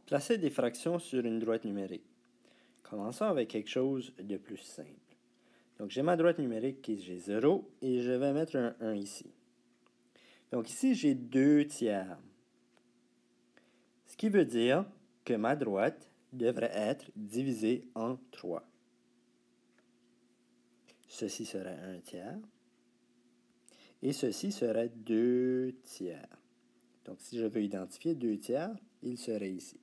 Placer des fractions sur une droite numérique. Commençons avec quelque chose de plus simple. Donc, j'ai ma droite numérique qui j'ai 0 et je vais mettre un 1 ici. Donc, ici, j'ai 2 tiers. Ce qui veut dire que ma droite devrait être divisée en 3. Ceci serait 1 tiers. Et ceci serait 2 tiers. Donc, si je veux identifier 2 tiers, il serait ici.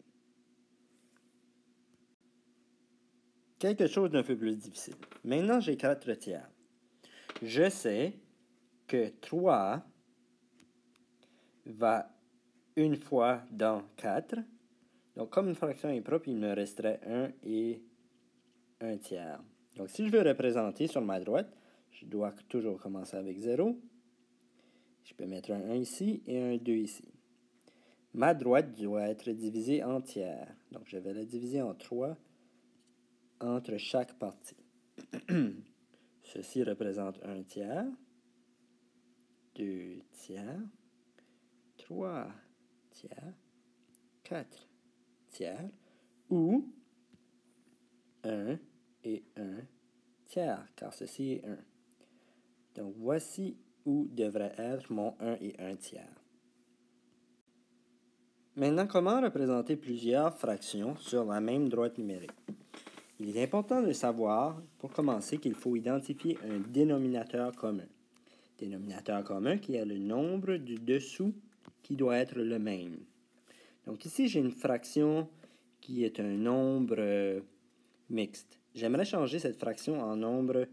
Quelque chose d'un peu plus difficile. Maintenant, j'ai 4 tiers. Je sais que 3 va une fois dans 4. Donc, comme une fraction est propre, il me resterait 1 et 1 tiers. Donc, si je veux représenter sur ma droite, je dois toujours commencer avec 0. Je peux mettre un 1 ici et un 2 ici. Ma droite doit être divisée en tiers. Donc, je vais la diviser en 3 entre chaque partie. Ceci représente 1 tiers, 2 tiers, 3 tiers, 4 tiers, ou 1 et 1 tiers, car ceci est 1. Donc, voici où devrait être mon 1 et 1 tiers. Maintenant, comment représenter plusieurs fractions sur la même droite numérique? Il est important de savoir, pour commencer, qu'il faut identifier un dénominateur commun. Dénominateur commun qui est le nombre du dessous qui doit être le même. Donc ici, j'ai une fraction qui est un nombre mixte. J'aimerais changer cette fraction en nombre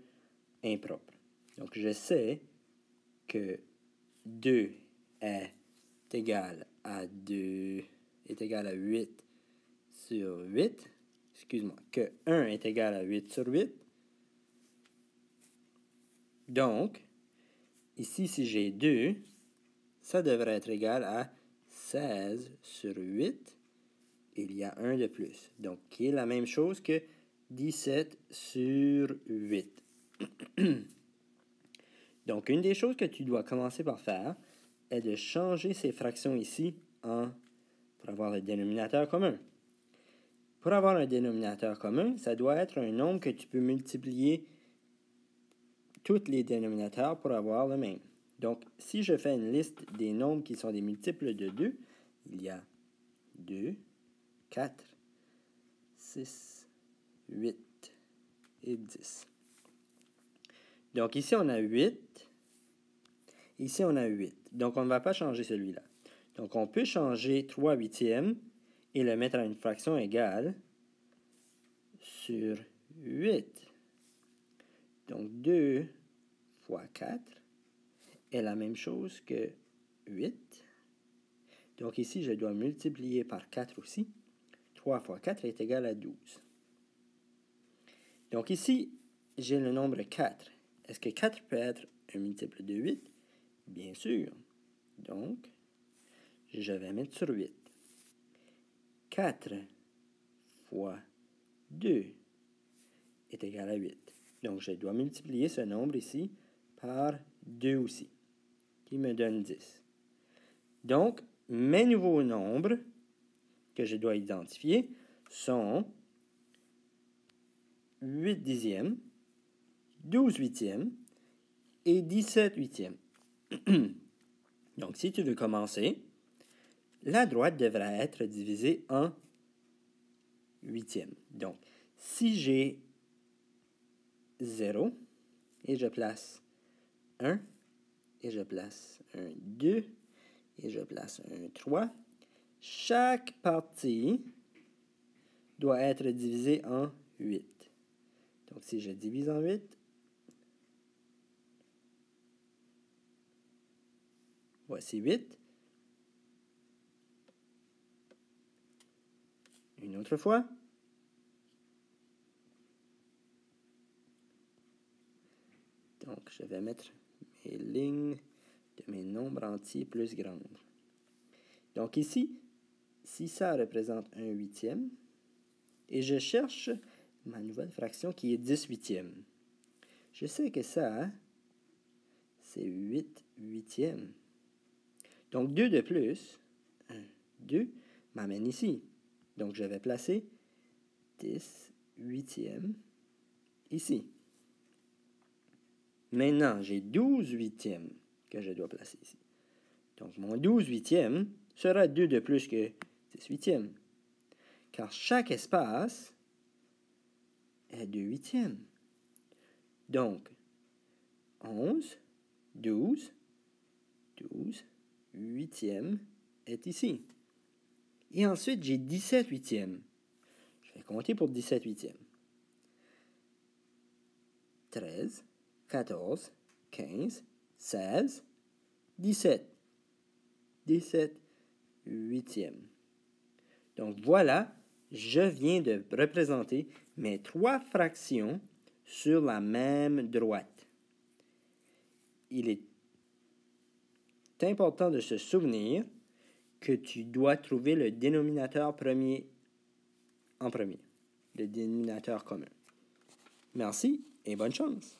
impropre. Donc je sais que 2 est égal à 8 sur 8. Excuse-moi, que 1 est égal à 8 sur 8. Donc, ici, si j'ai 2, ça devrait être égal à 16 sur 8. Il y a 1 de plus. Donc, qui est la même chose que 17 sur 8. Donc, une des choses que tu dois commencer par faire est de changer ces fractions ici pour avoir le dénominateur commun. Pour avoir un dénominateur commun, ça doit être un nombre que tu peux multiplier tous les dénominateurs pour avoir le même. Donc, si je fais une liste des nombres qui sont des multiples de 2, il y a 2, 4, 6, 8 et 10. Donc, ici, on a 8. Ici, on a 8. Donc, on ne va pas changer celui-là. Donc, on peut changer 3 huitièmes et le mettre à une fraction égale sur 8. Donc, 2 fois 4 est la même chose que 8. Donc, ici, je dois multiplier par 4 aussi. 3 fois 4 est égal à 12. Donc, ici, j'ai le nombre 4. Est-ce que 4 peut être un multiple de 8? Bien sûr. Donc, je vais mettre sur 8. 4 fois 2 est égal à 8. Donc, je dois multiplier ce nombre ici par 2 aussi, qui me donne 10. Donc, mes nouveaux nombres que je dois identifier sont 8 dixièmes, 12 huitièmes et 17 huitièmes. Donc, si tu veux commencer, la droite devrait être divisée en huitièmes. Donc, si j'ai 0, et je place 1, et je place un 2, et je place un 3, chaque partie doit être divisée en 8. Donc, si je divise en 8, voici 8. Une autre fois. Donc, je vais mettre mes lignes de mes nombres entiers plus grandes. Donc ici, si ça représente un huitième, et je cherche ma nouvelle fraction qui est 10 huitièmes. Je sais que ça, c'est 8 huitièmes. Donc 2 de plus, 1, 2, m'amène ici. Donc, je vais placer 10 huitièmes ici. Maintenant, j'ai 12 huitièmes que je dois placer ici. Donc, mon 12 huitièmes sera 2 de plus que 10 huitièmes. Car chaque espace est 2 huitièmes. Donc, 11, 12 huitièmes est ici. Et ensuite, j'ai 17 huitièmes. Je vais compter pour 17 huitièmes. 13, 14, 15, 16, 17. 17 huitièmes. Donc voilà, je viens de représenter mes 3 fractions sur la même droite. Il est important de se souvenir que tu dois trouver le dénominateur premier en premier, le dénominateur commun. Merci et bonne chance!